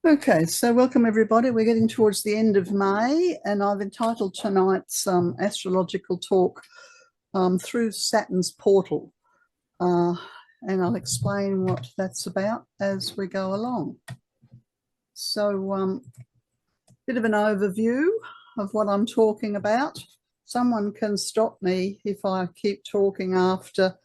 Okay, so welcome everybody. We're getting towards the end of May, and I've entitled tonight's astrological talk through Saturn's portal. Uh, and I'll explain what that's about as we go along. So, bit of an overview of what I'm talking about. Someone can stop me if I keep talking after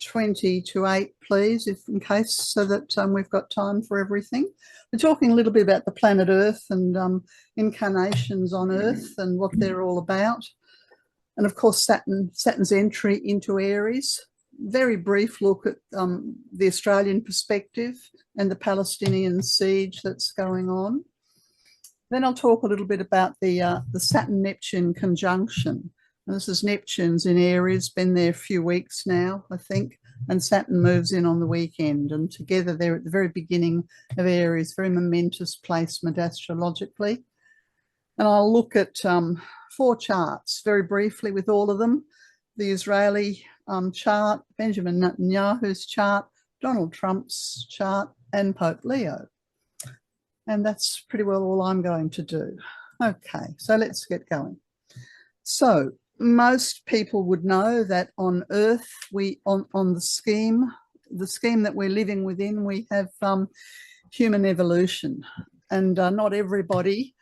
20 to 8, please, if in case, so that we've got time for everything. We're talking a little bit about the planet Earth and incarnations on Earth and what they're all about. And of course, Saturn's entry into Aries. Very brief look at the Australian perspective and the Palestinian siege that's going on. Then I'll talk a little bit about the Saturn-Neptune conjunction. And this is Neptune's in Aries, been there a few weeks now, I think, and Saturn moves in on the weekend. And together they're at the very beginning of Aries, very momentous placement astrologically. And I'll look at 4 charts very briefly with all of them. The Israeli chart, Benjamin Netanyahu's chart, Donald Trump's chart, and Pope Leo. And that's pretty well all I'm going to do. Okay, so let's get going. So most people would know that on Earth, on the scheme that we're living within, we have human evolution. And not everybody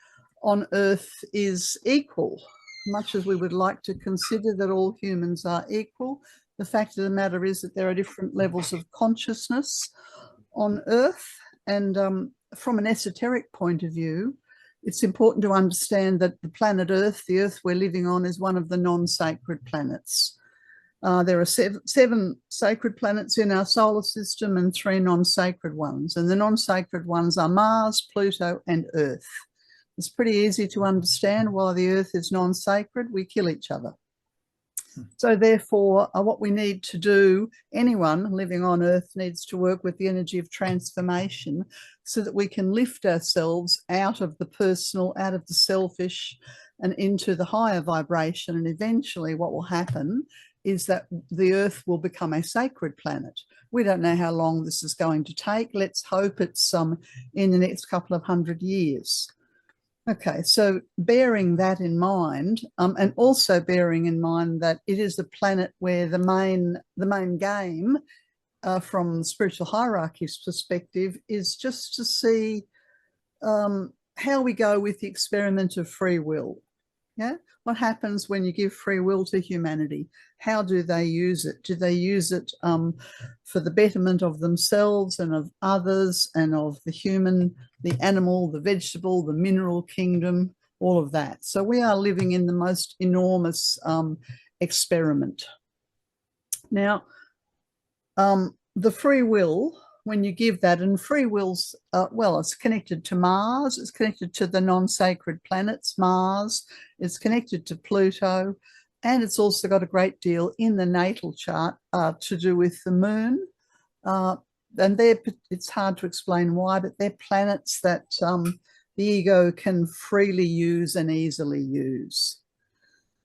on Earth is equal. Much as we would like to consider that all humans are equal, the fact of the matter is that there are different levels of consciousness on Earth. And from an esoteric point of view, it's important to understand that the planet Earth, the Earth we're living on, is one of the non-sacred planets. There are seven sacred planets in our solar system and 3 non-sacred ones. And the non-sacred ones are Mars, Pluto, and Earth. It's pretty easy to understand why the Earth is non-sacred. We kill each other. So therefore, what we need to do, anyone living on Earth needs to work with the energy of transformation so that we can lift ourselves out of the personal, out of the selfish, and into the higher vibration. And eventually what will happen is that the Earth will become a sacred planet. We don't know how long this is going to take. Let's hope it's in the next couple of 100 years. Okay, so bearing that in mind, and also bearing in mind that it is a planet where the main game from the spiritual hierarchy's perspective is just to see how we go with the experiment of free will. Yeah, what happens when you give free will to humanity? How do they use it? Do they use it for the betterment of themselves and of others and of the human, the animal, the vegetable, the mineral kingdom, all of that? So we are living in the most enormous experiment. Now, the free will, when you give that, and free will's, well, it's connected to Mars, it's connected to the non-sacred planets, Mars, it's connected to Pluto, and it's also got a great deal in the natal chart to do with the moon. And it's hard to explain why, but they're planets that the ego can freely use and easily use.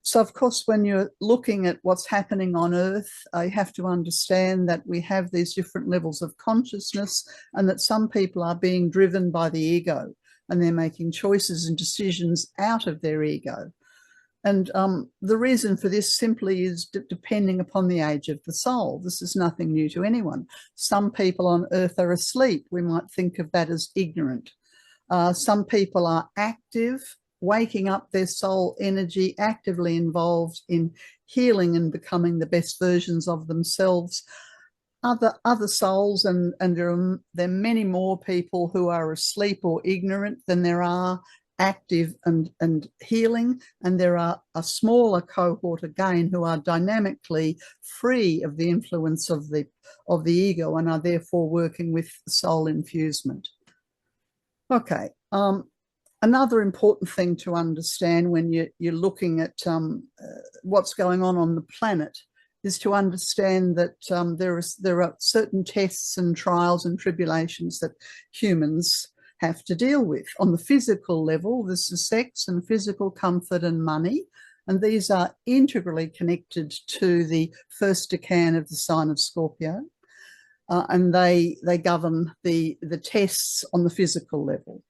So, of course, when you're looking at what's happening on Earth, you have to understand that we have these different levels of consciousness and that some people are being driven by the ego and they're making choices and decisions out of their ego. And the reason for this simply is depending upon the age of the soul. This is nothing new to anyone. Some people on Earth are asleep. We might think of that as ignorant. Some people are active, waking up their soul energy, actively involved in healing and becoming the best versions of themselves. Other souls, and there are many more people who are asleep or ignorant than there are active and healing, and there are a smaller cohort again who are dynamically free of the influence of the ego and are therefore working with soul infusement. Okay. Another important thing to understand when you're looking at what's going on the planet is to understand that there are certain tests and trials and tribulations that humans have to deal with. On the physical level, this is sex and physical comfort and money, and these are integrally connected to the first decan of the sign of Scorpio. and they govern the tests on the physical level.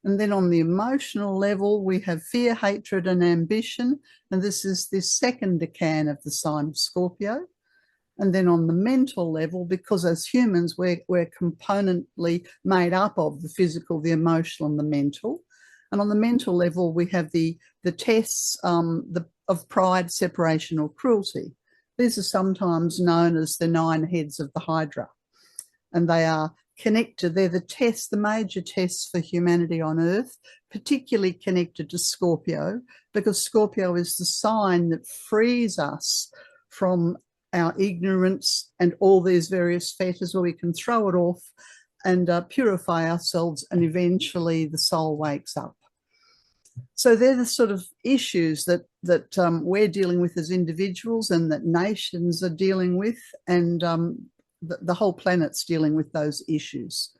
And then on the emotional level, we have fear, hatred, and ambition. And this is the second decan of the sign of Scorpio. And then on the mental level, because as humans, we're componently made up of the physical, the emotional, and the mental. And on the mental level, we have the tests of pride, separation, or cruelty. These are sometimes known as the 9 heads of the Hydra. And they are connected. They're the tests, the major tests for humanity on Earth, particularly connected to Scorpio, because Scorpio is the sign that frees us from our ignorance and all these various fetters where we can throw it off and purify ourselves, and eventually the soul wakes up. So they're the sort of issues that we're dealing with as individuals, and that nations are dealing with, and the whole planet's dealing with those issues.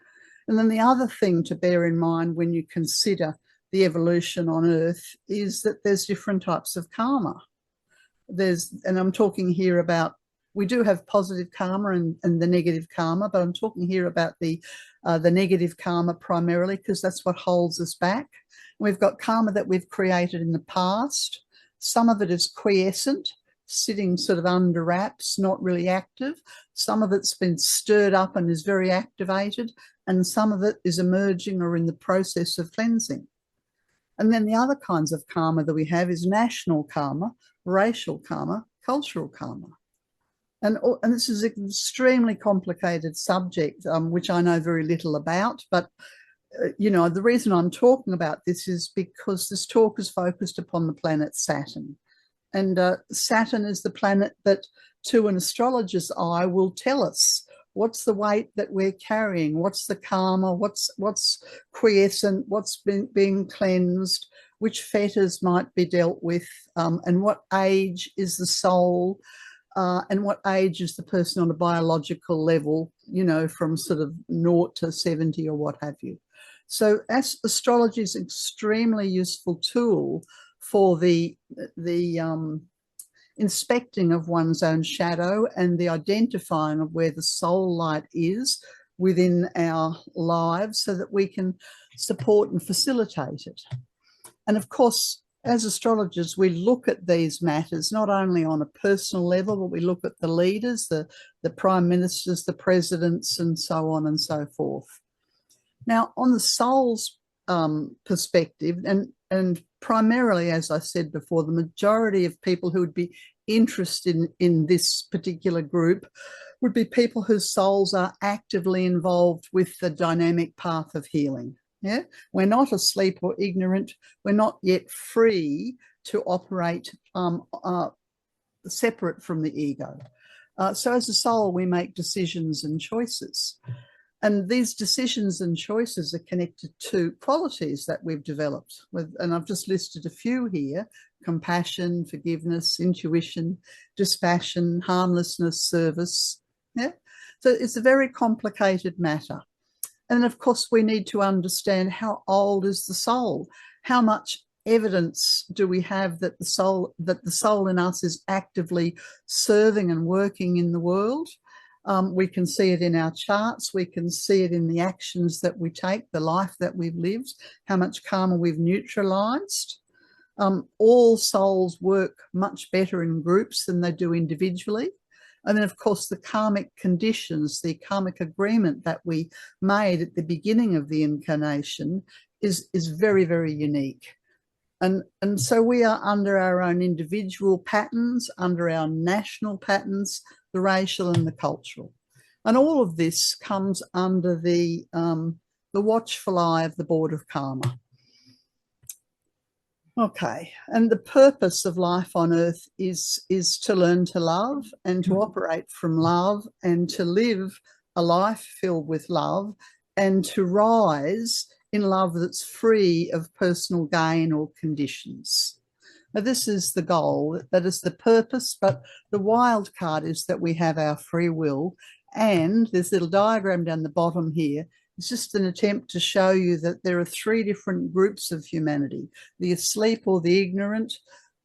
And then the other thing to bear in mind when you consider the evolution on Earth is that there's different types of karma. And I'm talking here about, we do have positive karma and the negative karma, but I'm talking here about the negative karma primarily, because that's what holds us back. We've got karma that we've created in the past. Some of it is quiescent, sitting sort of under wraps, not really active. Some of it's been stirred up and is very activated, and some of it is emerging or in the process of cleansing. And then the other kinds of karma that we have is national karma, racial karma, cultural karma. And this is an extremely complicated subject, which I know very little about, but you know, the reason I'm talking about this is because this talk is focused upon the planet Saturn. And Saturn is the planet that, to an astrologer's eye, will tell us what's the weight that we're carrying, what's the karma, what's quiescent, what's being cleansed, which fetters might be dealt with, and what age is the soul, and what age is the person on a biological level, you know, from sort of 0 to 70 or what have you. So astrology is an extremely useful tool for the inspecting of one's own shadow and the identifying of where the soul light is within our lives, so that we can support and facilitate it. And of course, as astrologers, we look at these matters not only on a personal level, but we look at the leaders, the prime ministers, the presidents, and so on and so forth. Now, on the soul's perspective, and primarily, as I said before, the majority of people who would be interested in this particular group would be people whose souls are actively involved with the dynamic path of healing. Yeah, we're not asleep or ignorant. We're not yet free to operate separate from the ego. So as a soul, we make decisions and choices. And these decisions and choices are connected to qualities that we've developed with, and I've just listed a few here: compassion, forgiveness, intuition, dispassion, harmlessness, service. Yeah. So it's a very complicated matter. And of course, we need to understand how old is the soul? How much evidence do we have that the soul in us is actively serving and working in the world? We can see it in our charts. We can see it in the actions that we take, the life that we've lived, how much karma we've neutralized. All souls work much better in groups than they do individually. And then, of course, the karmic conditions, the karmic agreement that we made at the beginning of the incarnation is very, very unique. And so we are under our own individual patterns, under our national patterns, the racial and the cultural. And all of this comes under the watchful eye of the Board of Karma. Okay, and the purpose of life on Earth is to learn to love and to operate from love and to live a life filled with love and to rise in love that's free of personal gain or conditions. Now, this is the goal, that is the purpose, but the wild card is that we have our free will, and this little diagram down the bottom here, it's just an attempt to show you that there are 3 different groups of humanity: the asleep or the ignorant,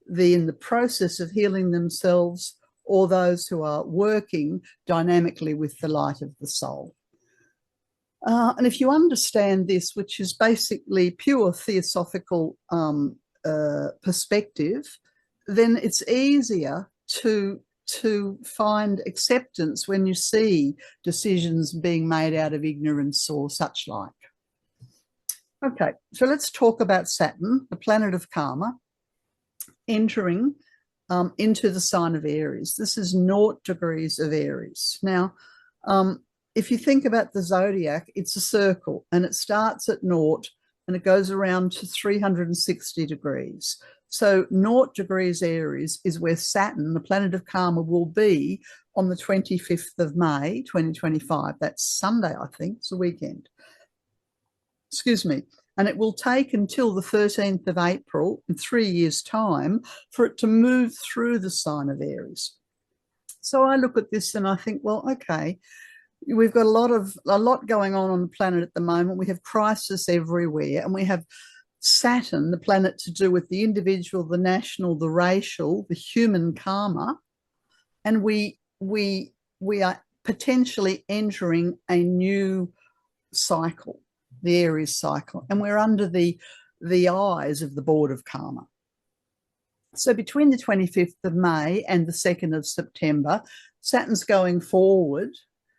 the in the process of healing themselves, or those who are working dynamically with the light of the soul. And if you understand this, which is basically pure theosophical perspective, then it's easier to find acceptance when you see decisions being made out of ignorance or such like. Okay, so let's talk about Saturn, the planet of karma, entering into the sign of Aries. This is 0 degrees of Aries. Now, if you think about the zodiac, it's a circle and it starts at 0 and it goes around to 360 degrees. So 0 degrees Aries is where Saturn, the planet of karma, will be on the 25th of May, 2025. That's Sunday, I think. It's a weekend. Excuse me. And it will take until the 13th of April, in 3 years' time, for it to move through the sign of Aries. So I look at this and I think, well, okay, we've got a lot going on the planet at the moment. We have crisis everywhere, and we have Saturn, the planet to do with the individual, the national, the racial, the human karma, and we are potentially entering a new cycle, the Aries cycle, and we're under the eyes of the Board of Karma. So between the 25th of May and the 2nd of September, Saturn's going forward,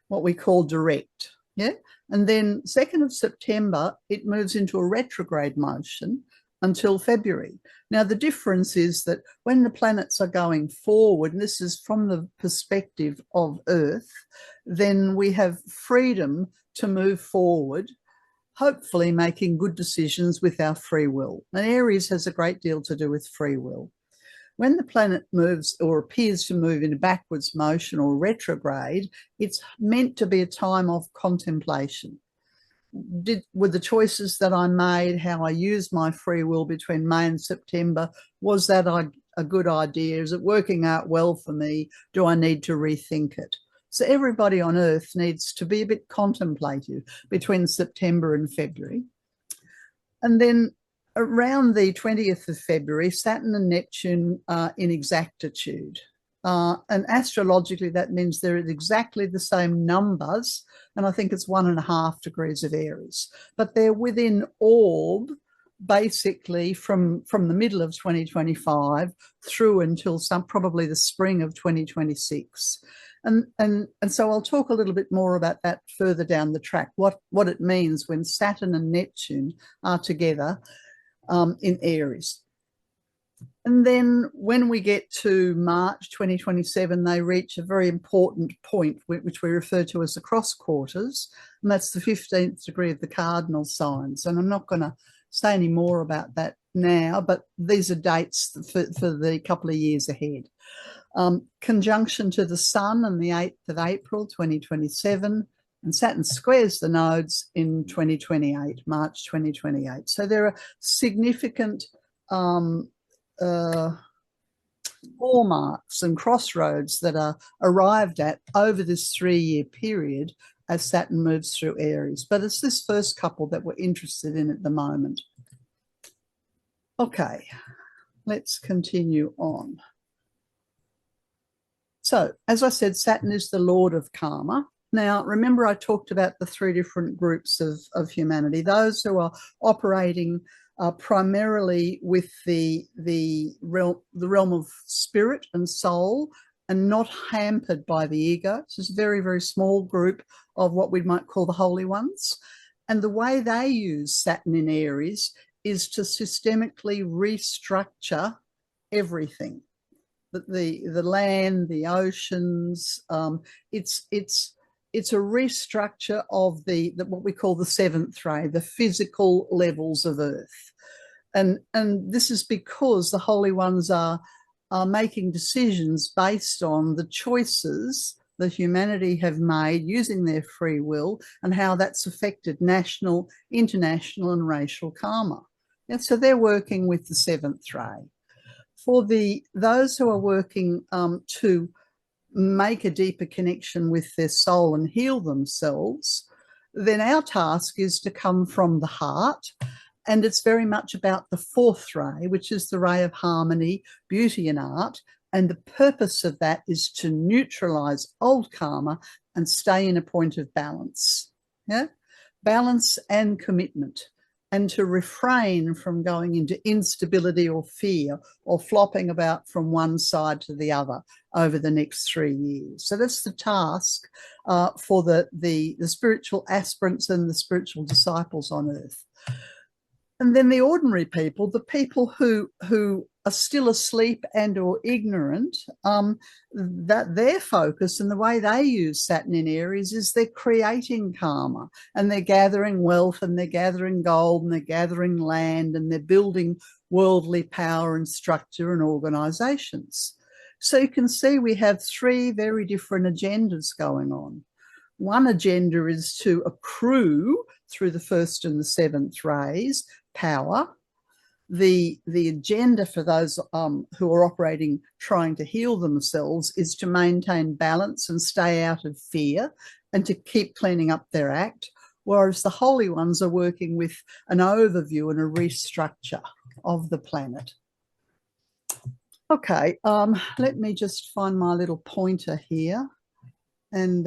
what we call direct, yeah? And then 2nd of September, it moves into a retrograde motion until February. Now, the difference is that when the planets are going forward, and this is from the perspective of Earth, then we have freedom to move forward, hopefully making good decisions with our free will. And Aries has a great deal to do with free will. When the planet moves or appears to move in a backwards motion or retrograde, it's meant to be a time of contemplation. Were the choices that I made, how I used my free will between May and September, was that a good idea? Is it working out well for me? Do I need to rethink it? So everybody on Earth needs to be a bit contemplative between September and February. And then around the 20th of February, Saturn and Neptune are in exactitude. And astrologically, that means they're at exactly the same numbers, and I think it's 1.5 degrees of Aries. But they're within orb, basically from the middle of 2025 through until probably the spring of 2026. And so I'll talk a little bit more about that further down the track, what it means when Saturn and Neptune are together in Aries. And then when we get to March 2027, they reach a very important point, which we refer to as the cross quarters, and that's the 15th degree of the cardinal signs. And I'm not going to say any more about that now, but these are dates for the couple of years ahead. Conjunction to the Sun on the 8th of April 2027, and Saturn squares the nodes in 2028, March 2028. So there are significant hallmarks and crossroads that are arrived at over this 3-year period as Saturn moves through Aries. But it's this first couple that we're interested in at the moment. Okay, let's continue on. So, as I said, Saturn is the Lord of Karma. Now, remember I talked about the 3 different groups of humanity, those who are operating primarily with the realm of spirit and soul and not hampered by the ego. So it's a very, very small group of what we might call the holy ones. And the way they use Saturn in Aries is to systemically restructure everything. The land, the oceans, it's a restructure of the what we call the 7th ray, the physical levels of Earth. And this is because the holy ones are making decisions based on the choices that humanity have made using their free will and how that's affected national, international, and racial karma. And so they're working with the 7th ray. For those who are working to make a deeper connection with their soul and heal themselves, then our task is to come from the heart. And it's very much about the 4th ray, which is the ray of harmony, beauty, and art. And the purpose of that is to neutralize old karma and stay in a point of balance. Yeah, balance and commitment, and to refrain from going into instability or fear or flopping about from one side to the other over the next 3 years. So that's the task for the spiritual aspirants and the spiritual disciples on earth. And then the ordinary people, the people who are still asleep and or ignorant, that their focus and the way they use Saturn in Aries is they're creating karma, and they're gathering wealth, and they're gathering gold, and they're gathering land, and they're building worldly power and structure and organizations. So you can see we have 3 very different agendas going on. One agenda is to accrue through the 1st and the 7th rays power. The agenda for those who are operating, trying to heal themselves, is to maintain balance and stay out of fear and to keep cleaning up their act, whereas the holy ones are working with an overview and a restructure of the planet. Okay, let me just find my little pointer here, and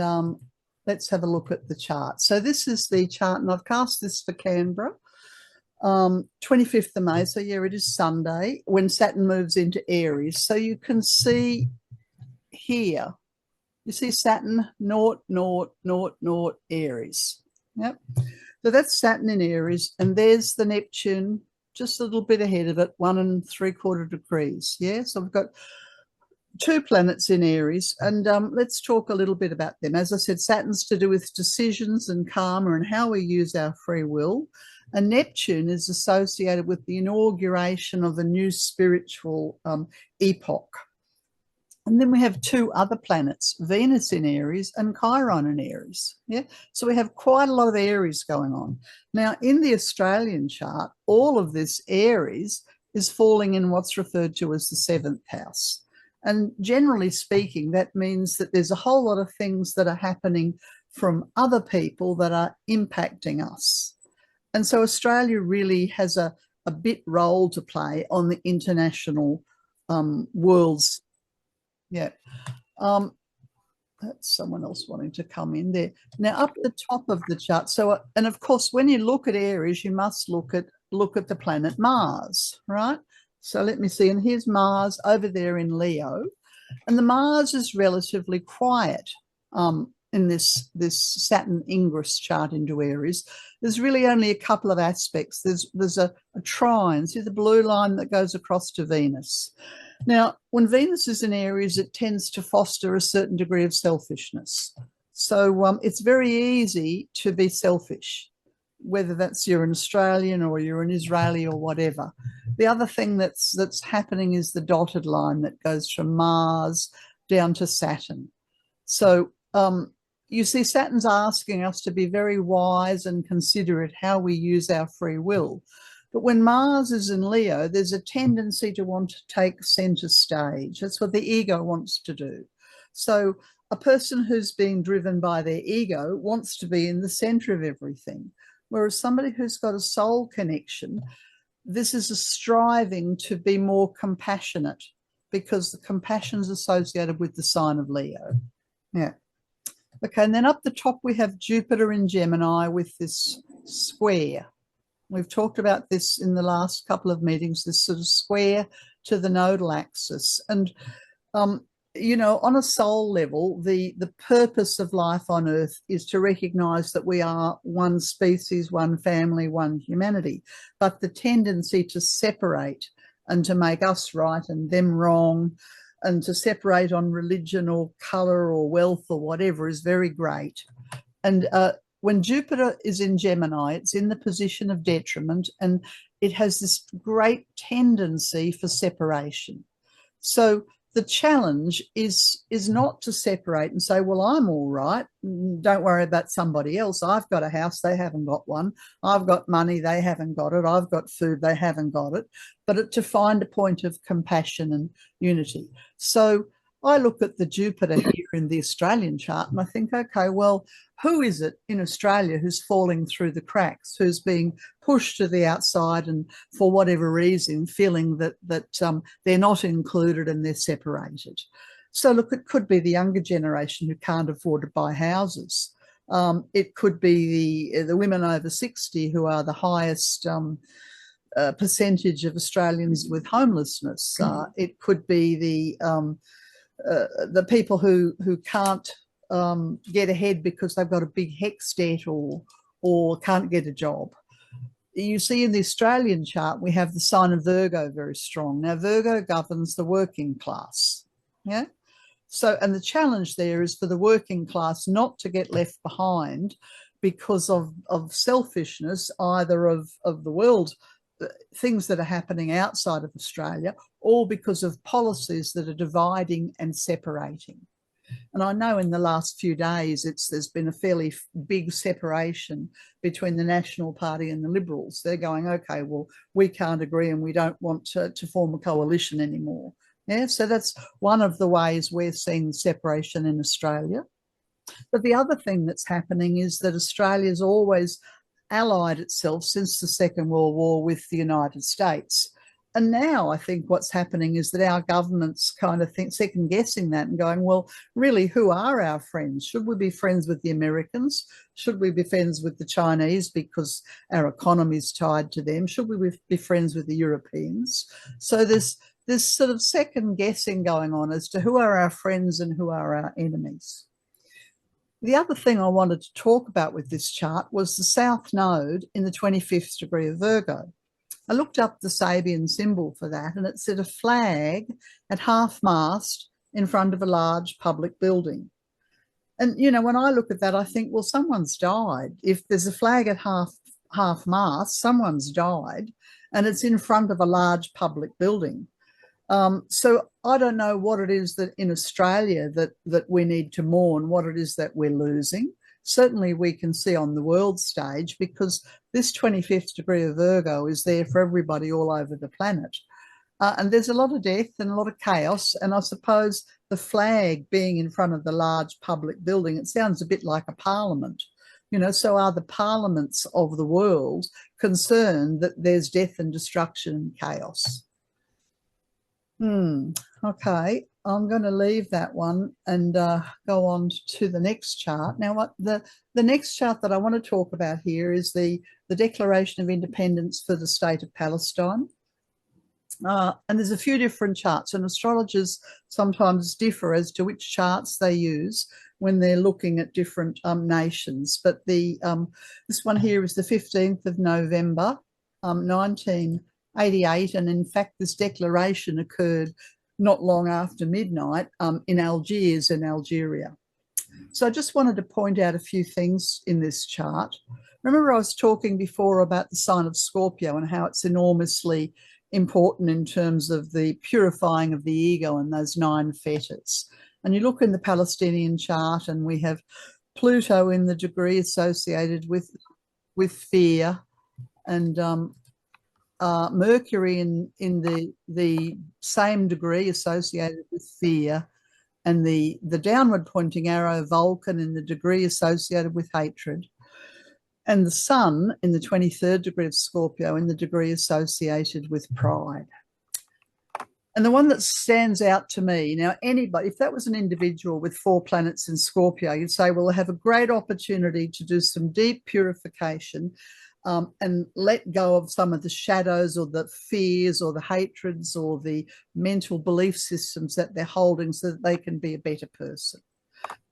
let's have a look at the chart. So this is the chart, and I've cast this for Canberra. 25th of May, so yeah, it is Sunday when Saturn moves into Aries. So you can see here, you see Saturn, naught, Aries. Yep. So that's Saturn in Aries, and there's the Neptune just a little bit ahead of it, 1 3/4 degrees. Yeah, so we've got 2 planets in Aries, and let's talk a little bit about them. As I said, Saturn's to do with decisions and karma and how we use our free will. And Neptune is associated with the inauguration of a new spiritual epoch. And then we have 2 other planets, Venus in Aries and Chiron in Aries. Yeah, so we have quite a lot of Aries going on. Now, in the Australian chart, all of this Aries is falling in what's referred to as the 7th house. And generally speaking, that means that there's a whole lot of things that are happening from other people that are impacting us. And so Australia really has a bit role to play on the international world's. Yeah. That's someone else wanting to come in there. Now, up the top of the chart. So, and of course, when you look at Aries, you must look at the planet Mars, right? So let me see. And here's Mars over there in Leo. And the Mars is relatively quiet in this Saturn ingress chart into Aries. There's really only a couple of aspects. There's a trine. See the blue line that goes across to Venus. Now, when Venus is in Aries, it tends to foster a certain degree of selfishness. So it's very easy to be selfish, whether that's you're an Australian or you're an Israeli or whatever. The other thing that's happening is the dotted line that goes from Mars down to Saturn. So you see, Saturn's asking us to be very wise and considerate how we use our free will. But when Mars is in Leo, there's a tendency to want to take center stage. That's what the ego wants to do. So a person who's being driven by their ego wants to be in the center of everything. Whereas somebody who's got a soul connection, this is a striving to be more compassionate, because the compassion is associated with the sign of Leo. Yeah. Okay, and then up the top we have Jupiter in Gemini with this square. We've talked about this in the last couple of meetings, this sort of square to the nodal axis. And, you know, on a soul level, the purpose of life on Earth is to recognize that we are one species, one family, one humanity. But the tendency to separate and to make us right and them wrong, and to separate on religion or color or wealth or whatever, is very great. And when Jupiter is in Gemini, it's in the position of detriment, and it has this great tendency for separation. So the challenge is not to separate and say, well, I'm all right, don't worry about somebody else. I've got a house, they haven't got one. I've got money, they haven't got it. I've got food, they haven't got it. But to find a point of compassion and unity. So I look at the Jupiter here in the Australian chart and I think, okay, well, who is it in Australia who's falling through the cracks, who's being pushed to the outside and for whatever reason feeling that they're not included and they're separated? So look, it could be the younger generation who can't afford to buy houses. It could be the women over 60 who are the highest percentage of Australians with homelessness. It could be the people who can't get ahead because they've got a big HECS debt or can't get a job. You see in the Australian chart, we have the sign of Virgo very strong. Now, Virgo governs the working class. Yeah. So, and the challenge there is for the working class not to get left behind because of selfishness, either of the world, things that are happening outside of Australia, or because of policies that are dividing and separating. And I know in the last few days there's been a fairly big separation between the National Party and the Liberals. They're going, okay, well, we can't agree and we don't want to form a coalition anymore. Yeah, so that's one of the ways we're seeing separation in Australia. But the other thing that's happening is that Australia's always allied itself since the Second World War with the United States. And now I think what's happening is that our government's kind of second guessing that and going, well, really, who are our friends? Should we be friends with the Americans? Should we be friends with the Chinese because our economy is tied to them? Should we be friends with the Europeans? So there's this sort of second guessing going on as to who are our friends and who are our enemies. The other thing I wanted to talk about with this chart was the South Node in the 25th degree of Virgo. I looked up the Sabian symbol for that and it said a flag at half-mast in front of a large public building. And, you know, when I look at that, I think, well, someone's died. If there's a flag at half-mast, someone's died and it's in front of a large public building. So I don't know what it is that in Australia that we need to mourn, what it is that we're losing. Certainly we can see on the world stage because this 25th degree of Virgo is there for everybody all over the planet. And there's a lot of death and a lot of chaos. And I suppose the flag being in front of the large public building, it sounds a bit like a parliament. You know, so are the parliaments of the world concerned that there's death and destruction and chaos? Okay, I'm going to leave that one and go on to the next chart. Now, what the next chart that I want to talk about here is the Declaration of Independence for the State of Palestine. And there's a few different charts, and astrologers sometimes differ as to which charts they use when they're looking at different nations. But this one here is the 15th of November, 1988, and in fact this declaration occurred not long after midnight in Algiers in Algeria. So I just wanted to point out a few things in this chart. Remember I was talking before about the sign of Scorpio and how it's enormously important in terms of the purifying of the ego and those 9 fetters. And you look in the Palestinian chart and we have Pluto in the degree associated with fear, and Mercury in the same degree associated with fear, and the downward pointing arrow Vulcan in the degree associated with hatred, and the Sun in the 23rd degree of Scorpio in the degree associated with pride. And the one that stands out to me, now anybody, if that was an individual with 4 planets in Scorpio, you'd say, well, they have a great opportunity to do some deep purification and let go of some of the shadows or the fears or the hatreds or the mental belief systems that they're holding so that they can be a better person.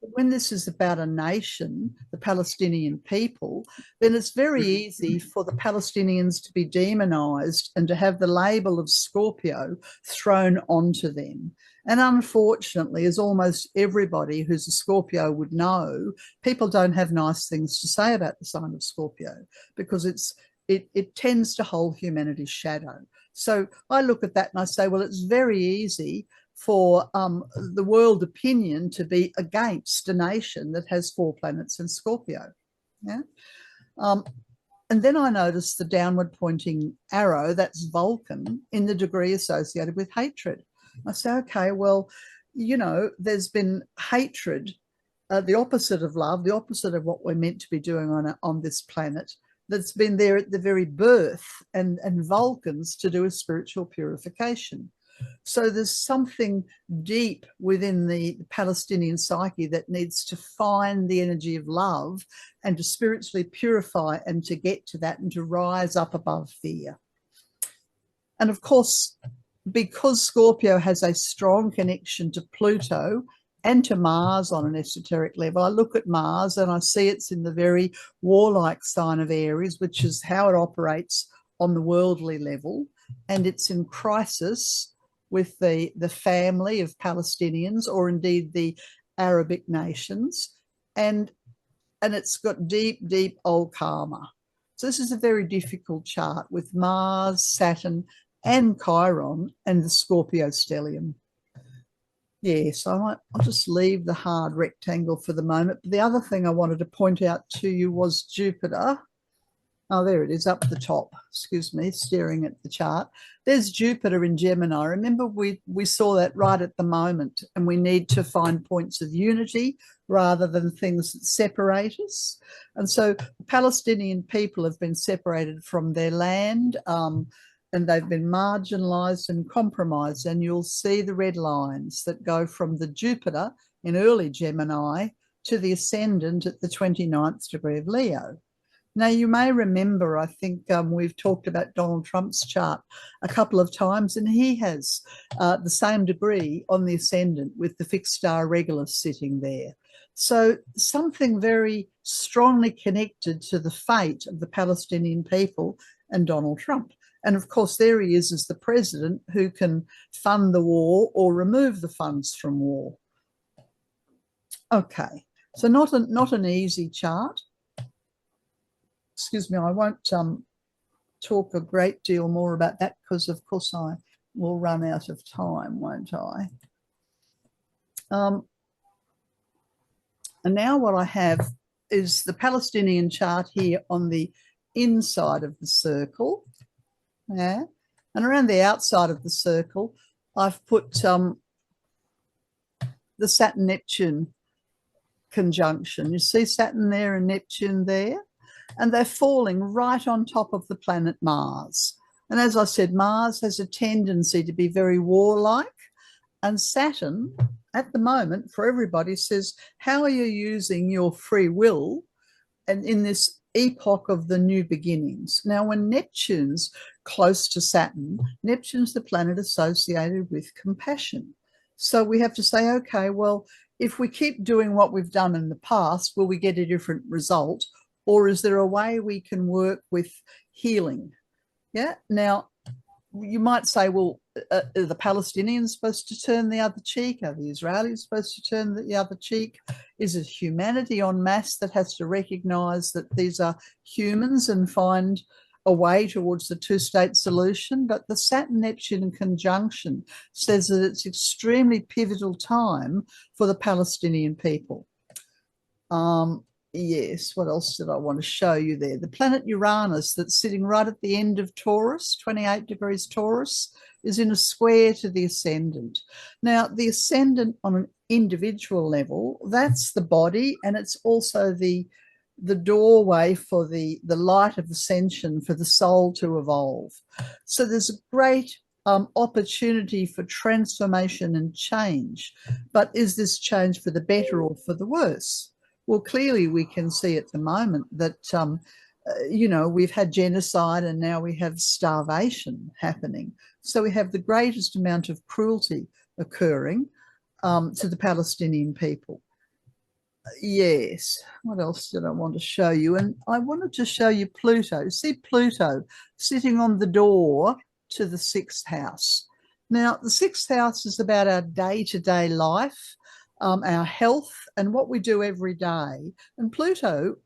But when this is about a nation, the Palestinian people, then it's very easy for the Palestinians to be demonized and to have the label of Scorpio thrown onto them. And unfortunately, as almost everybody who's a Scorpio would know, people don't have nice things to say about the sign of Scorpio because it tends to hold humanity's shadow. So I look at that and I say, well, it's very easy for the world opinion to be against a nation that has 4 planets in Scorpio. Yeah. And then I noticed the downward pointing arrow, that's Vulcan, in the degree associated with hatred. I say, okay, well, you know, there's been hatred, the opposite of love, the opposite of what we're meant to be doing on this planet, that's been there at the very birth, and Vulcans to do with spiritual purification. So there's something deep within the Palestinian psyche that needs to find the energy of love and to spiritually purify and to get to that and to rise up above fear. And of course, because Scorpio has a strong connection to Pluto and to Mars on an esoteric level, I look at Mars and I see it's in the very warlike sign of Aries, which is how it operates on the worldly level. And it's in crisis with the family of Palestinians, or indeed the Arabic nations. And it's got deep, deep old karma. So this is a very difficult chart with Mars, Saturn, and Chiron, and the Scorpio stellium. Yes, I'll just leave the hard rectangle for the moment. But the other thing I wanted to point out to you was Jupiter. Oh, there it is up the top. Excuse me, staring at the chart. There's Jupiter in Gemini. Remember, we saw that right at the moment, and we need to find points of unity rather than things that separate us. And so the Palestinian people have been separated from their land, and they've been marginalized and compromised. And you'll see the red lines that go from the Jupiter in early Gemini to the ascendant at the 29th degree of Leo. Now, you may remember, I think we've talked about Donald Trump's chart a couple of times, and he has the same degree on the ascendant with the fixed star Regulus sitting there. So something very strongly connected to the fate of the Palestinian people and Donald Trump. And of course, there he is as the president who can fund the war or remove the funds from war. Okay, so not an easy chart. Excuse me, I won't talk a great deal more about that because, of course, I will run out of time, won't I? And now what I have is the Palestinian chart here on the inside of the circle. Yeah, and around the outside of the circle, I've put the Saturn-Neptune conjunction. You see Saturn there and Neptune there? And they're falling right on top of the planet Mars. And as I said, Mars has a tendency to be very warlike. And Saturn, at the moment, for everybody, says, how are you using your free will and in this epoch of the new beginnings? Now, when Neptune's close to Saturn, Neptune's the planet associated with compassion. So we have to say, okay, well, if we keep doing what we've done in the past, will we get a different result? Or is there a way we can work with healing? Yeah. Now, you might say, well, are the Palestinians supposed to turn the other cheek? Are the Israelis supposed to turn the other cheek? Is it humanity en masse that has to recognize that these are humans and find a way towards the two-state solution? But the Saturn-Neptune conjunction says that it's extremely pivotal time for the Palestinian people. Yes, what else did I want to show you there? The planet Uranus that's sitting right at the end of Taurus, 28 degrees Taurus, is in a square to the ascendant. Now, the ascendant on an individual level, that's the body, and it's also the doorway for the light of ascension for the soul to evolve. So there's a great opportunity for transformation and change. But is this change for the better or for the worse? Well, clearly we can see at the moment that, you know, we've had genocide and now we have starvation happening. So we have the greatest amount of cruelty occurring to the Palestinian people. Yes, what else did I want to show you? And I wanted to show you Pluto. See Pluto sitting on the door to the 6th house. Now, the 6th house is about our day-to-day life, our health, and what we do every day. And Pluto's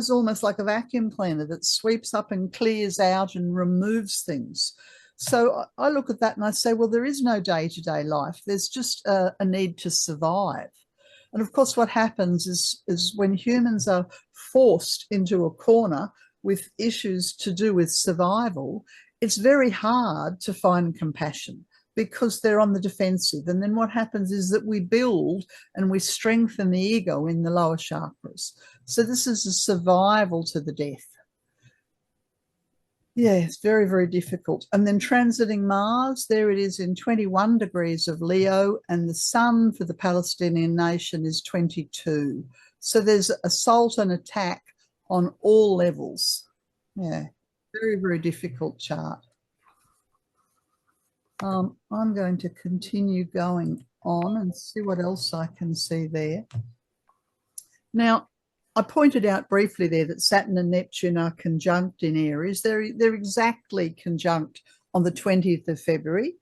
almost like a vacuum cleaner that sweeps up and clears out and removes things. So I look at that and I say, well, there is no day-to-day life. There's just a need to survive. And of course, what happens is when humans are forced into a corner with issues to do with survival, it's very hard to find compassion, because they're on the defensive. And then what happens is that we build and we strengthen the ego in the lower chakras. So this is a survival to the death. Yeah, it's very, very difficult. And then transiting Mars, there it is in 21 degrees of Leo, and the sun for the Palestinian nation is 22. So there's assault and attack on all levels. Yeah, very, very difficult chart. I'm going to continue going on and see what else I can see there. Now, I pointed out briefly there that Saturn and Neptune are conjunct in Aries. They're exactly conjunct on the 20th of February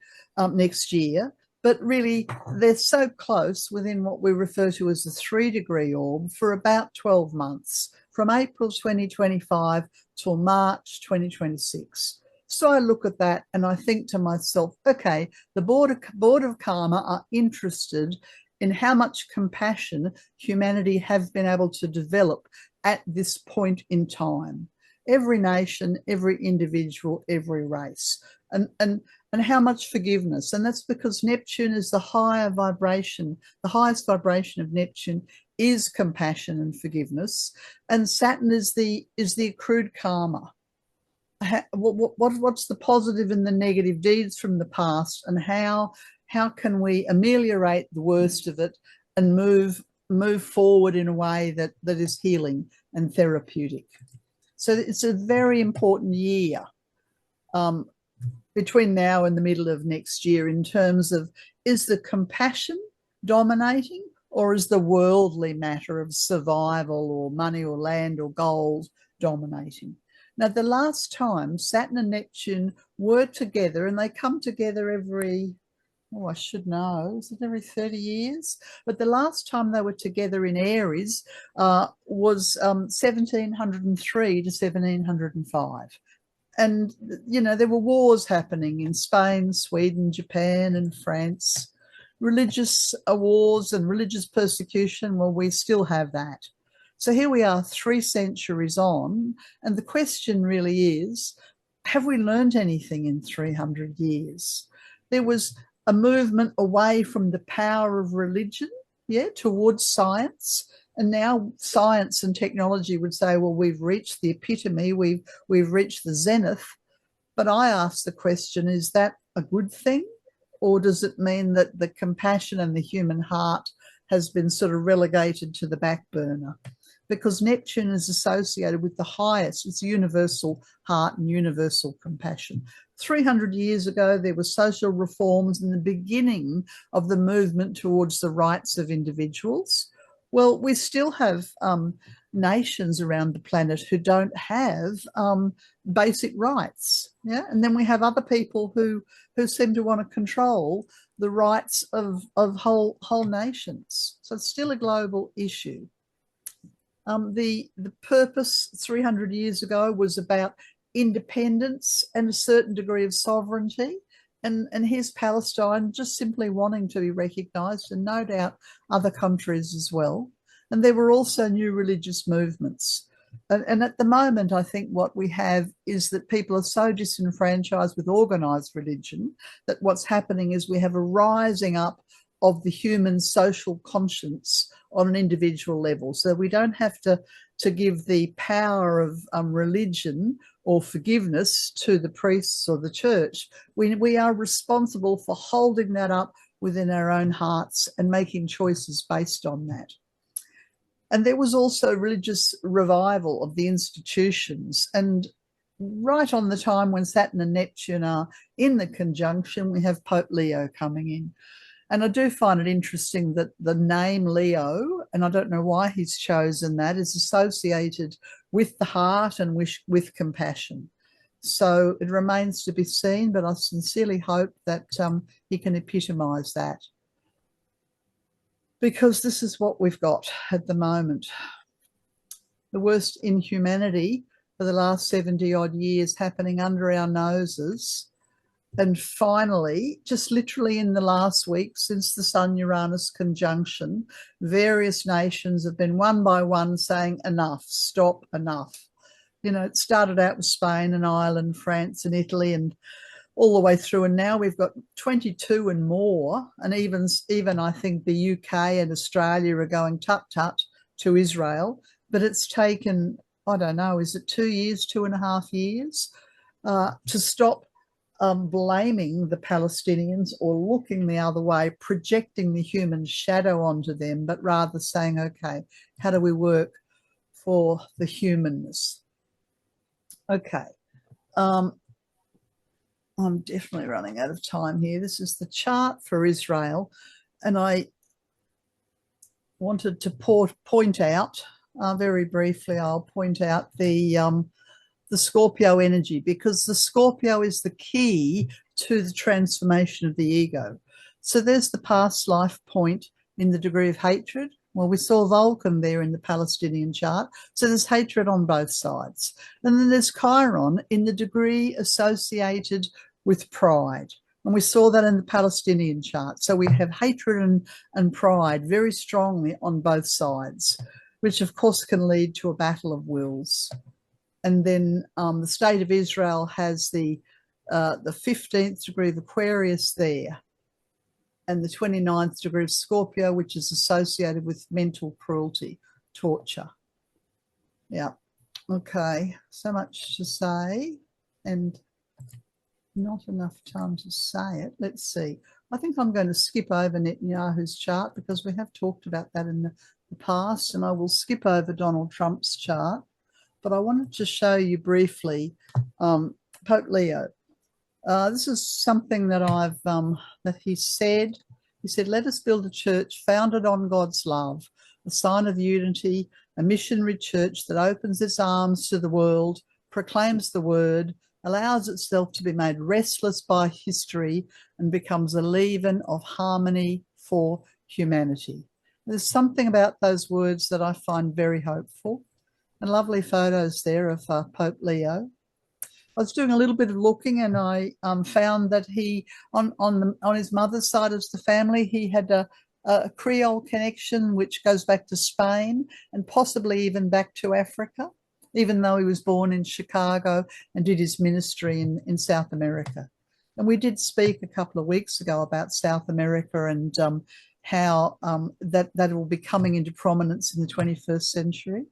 next year, but really they're so close within what we refer to as the 3-degree orb for about 12 months, from April 2025 till March 2026. So I look at that and I think to myself, okay, the Board of Karma are interested in how much compassion humanity have been able to develop at this point in time. Every nation, every individual, every race, and how much forgiveness. And that's because Neptune is the higher vibration. The highest vibration of Neptune is compassion and forgiveness, and Saturn is the accrued karma. What's the positive and the negative deeds from the past, and how can we ameliorate the worst of it and move forward in a way that is healing and therapeutic. So it's a very important year between now and the middle of next year in terms of, is the compassion dominating, or is the worldly matter of survival or money or land or gold dominating? Now, the last time Saturn and Neptune were together, and they come together every, I should know, is it every 30 years? But the last time they were together in Aries was 1703 to 1705. And, you know, there were wars happening in Spain, Sweden, Japan, and France. Religious wars and religious persecution, well, we still have that. So here we are 3 centuries on, and the question really is, have we learned anything in 300 years? There was a movement away from the power of religion, towards science. And now science and technology would say, well, we've reached the epitome, we've reached the zenith. But I ask the question, is that a good thing? Or does it mean that the compassion and the human heart has been sort of relegated to the back burner? Because Neptune is associated with the highest, it's universal heart and universal compassion. 300 years ago, there were social reforms in the beginning of the movement towards the rights of individuals. Well, we still have nations around the planet who don't have basic rights. Yeah, and then we have other people who seem to want to control the rights of whole nations. So it's still a global issue. The purpose 300 years ago was about independence and a certain degree of sovereignty. And here's Palestine just simply wanting to be recognised, and no doubt other countries as well. And there were also new religious movements. And at the moment, I think what we have is that people are so disenfranchised with organised religion that what's happening is we have a rising up of the human social conscience on an individual level. So we don't have to give the power of religion or forgiveness to the priests or the church. We are responsible for holding that up within our own hearts and making choices based on that. And there was also religious revival of the institutions. And right on the time when Saturn and Neptune are in the conjunction, we have Pope Leo coming in. And I do find it interesting that the name Leo, and I don't know why he's chosen that, is associated with the heart and with compassion. So it remains to be seen, but I sincerely hope that he can epitomise that. Because this is what we've got at the moment. The worst inhumanity for the last 70 odd years happening under our noses. And finally, just literally in the last week since the Sun-Uranus conjunction, various nations have been one by one saying enough, stop, enough. You know, it started out with Spain and Ireland, France and Italy, and all the way through, and now we've got 22 and more, and even I think the UK and Australia are going tut-tut to Israel, but it's taken, I don't know, is it 2 years, 2.5 years, to stop blaming the Palestinians or looking the other way, projecting the human shadow onto them, but rather saying, okay, how do we work for the humanness? Okay. I'm definitely running out of time here. This is the chart for Israel, and I wanted to point out, very briefly, I'll point out the Scorpio energy, because the Scorpio is the key to the transformation of the ego. So there's the past life point in the degree of hatred. Well, we saw Vulcan there in the Palestinian chart. So there's hatred on both sides. And then there's Chiron in the degree associated with pride. And we saw that in the Palestinian chart. So we have hatred and pride very strongly on both sides, which of course can lead to a battle of wills. And then the state of Israel has the 15th degree of Aquarius there, and the 29th degree of Scorpio, which is associated with mental cruelty, torture. Yeah. Okay. So much to say, and not enough time to say it. Let's see. I think I'm going to skip over Netanyahu's chart because we have talked about that in the past, and I will skip over Donald Trump's chart. But I wanted to show you briefly Pope Leo. This is something that that he said. He said, "Let us build a church founded on God's love, a sign of unity, a missionary church that opens its arms to the world, proclaims the word, allows itself to be made restless by history, and becomes a leaven of harmony for humanity." There's something about those words that I find very hopeful. And lovely photos there of Pope Leo. I was doing a little bit of looking, and I found that he, on his mother's side of the family, he had a Creole connection which goes back to Spain and possibly even back to Africa, even though he was born in Chicago and did his ministry in South America. And we did speak a couple of weeks ago about South America and how that will be coming into prominence in the 21st century.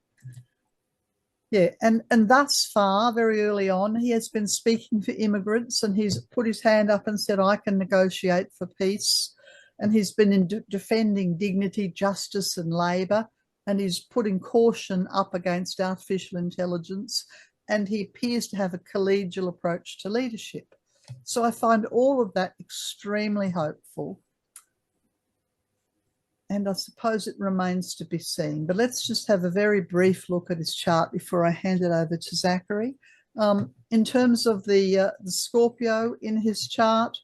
Yeah, and thus far, very early on, he has been speaking for immigrants, and he's put his hand up and said, I can negotiate for peace. And he's been defending dignity, justice and labour, and he's putting caution up against artificial intelligence, and he appears to have a collegial approach to leadership. So I find all of that extremely hopeful. And I suppose it remains to be seen. But let's just have a very brief look at his chart before I hand it over to Zachary. In terms of the Scorpio in his chart,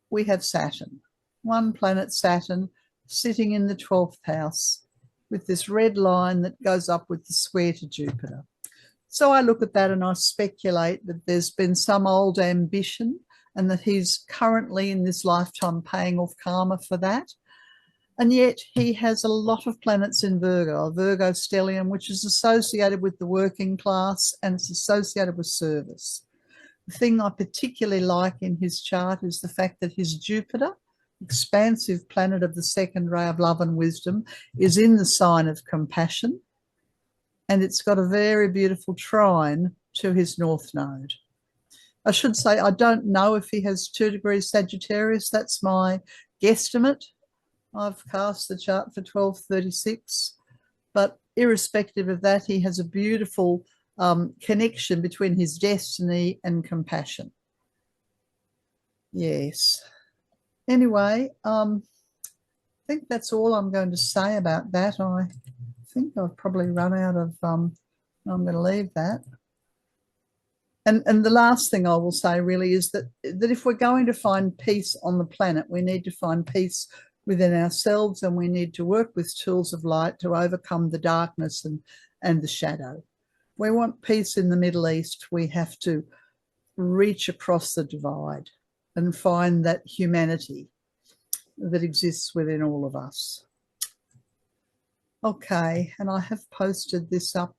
we have Saturn, one planet Saturn, sitting in the 12th house with this red line that goes up with the square to Jupiter. So I look at that and I speculate that there's been some old ambition and that he's currently in this lifetime paying off karma for that. And yet he has a lot of planets in Virgo, a Virgo stellium, which is associated with the working class and it's associated with service. The thing I particularly like in his chart is the fact that his Jupiter, expansive planet of the second ray of love and wisdom, is in the sign of compassion. And it's got a very beautiful trine to his north node. I should say, I don't know if he has 2 degrees Sagittarius. That's my guesstimate. I've cast the chart for 1236, but irrespective of that, he has a beautiful connection between his destiny and compassion. Yes. Anyway, I think that's all I'm going to say about that. I think I've probably run out of, I'm going to leave that. And the last thing I will say really is that if we're going to find peace on the planet, we need to find peace within ourselves, and we need to work with tools of light to overcome the darkness and the shadow. If we want peace in the Middle East, we have to reach across the divide and find that humanity that exists within all of us. Okay, and I have posted this up